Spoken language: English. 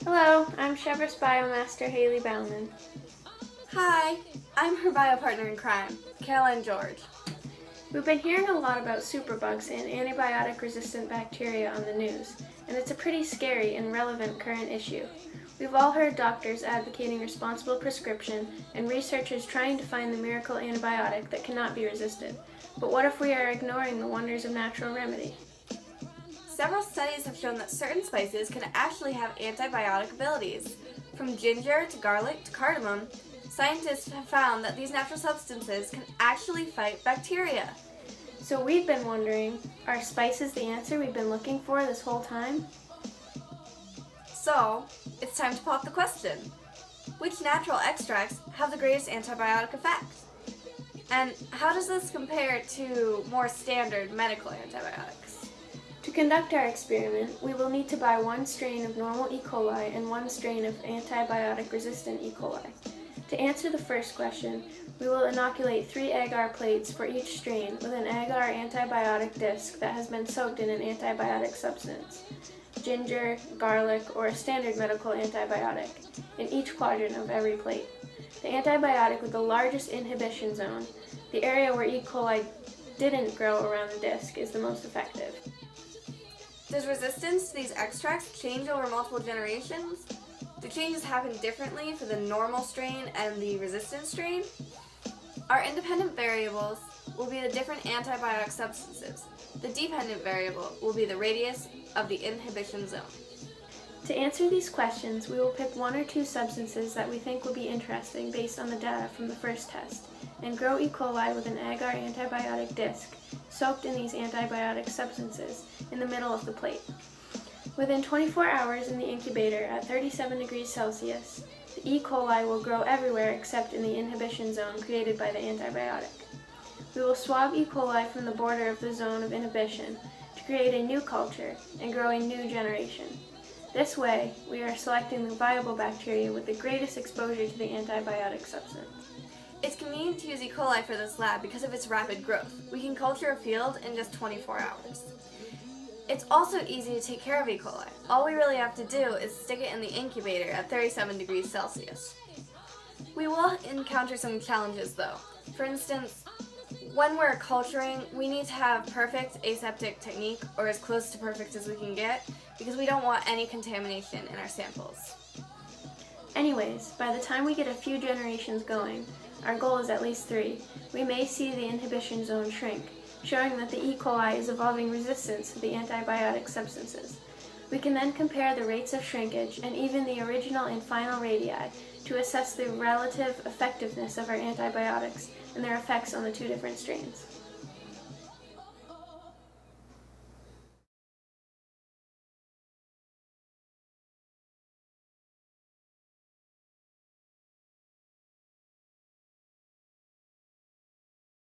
Hello, I'm Cheverus Biomaster Haley Bauman. Hi, I'm her bio partner in crime, Caroline George. We've been hearing a lot about superbugs and antibiotic-resistant bacteria on the news, and it's a pretty scary and relevant current issue. We've all heard doctors advocating responsible prescription and researchers trying to find the miracle antibiotic that cannot be resisted. But what if we are ignoring the wonders of natural remedy? Several studies have shown that certain spices can actually have antibiotic abilities. From ginger to garlic to cardamom, scientists have found that these natural substances can actually fight bacteria. So we've been wondering, are spices the answer we've been looking for this whole time? So, it's time to pop the question. Which natural extracts have the greatest antibiotic effect? And how does this compare to more standard medical antibiotics? To conduct our experiment, we will need to buy one strain of normal E. coli and one strain of antibiotic-resistant E. coli. To answer the first question, we will inoculate 3 agar plates for each strain with an agar antibiotic disc that has been soaked in an antibiotic substance, ginger, garlic, or a standard medical antibiotic, in each quadrant of every plate. The antibiotic with the largest inhibition zone, the area where E. coli didn't grow around the disc, is the most effective. Does resistance to these extracts change over multiple generations? Do changes happen differently for the normal strain and the resistant strain? Our independent variables will be the different antibiotic substances. The dependent variable will be the radius of the inhibition zone. To answer these questions, we will pick 1 or 2 substances that we think will be interesting based on the data from the first test, and grow E. coli with an agar antibiotic disc soaked in these antibiotic substances in the middle of the plate. Within 24 hours in the incubator at 37 degrees Celsius, the E. coli will grow everywhere except in the inhibition zone created by the antibiotic. We will swab E. coli from the border of the zone of inhibition to create a new culture and grow a new generation. This way, we are selecting the viable bacteria with the greatest exposure to the antibiotic substance. It's convenient to use E. coli for this lab because of its rapid growth. We can culture a field in just 24 hours. It's also easy to take care of E. coli. All we really have to do is stick it in the incubator at 37 degrees Celsius. We will encounter some challenges though. For instance, when we're culturing, we need to have perfect aseptic technique, or as close to perfect as we can get, because we don't want any contamination in our samples. Anyways, by the time we get a few generations going, our goal is at least 3, we may see the inhibition zone shrink, showing that the E. coli is evolving resistance to the antibiotic substances. We can then compare the rates of shrinkage and even the original and final radii to assess the relative effectiveness of our antibiotics and their effects on the 2 different strains.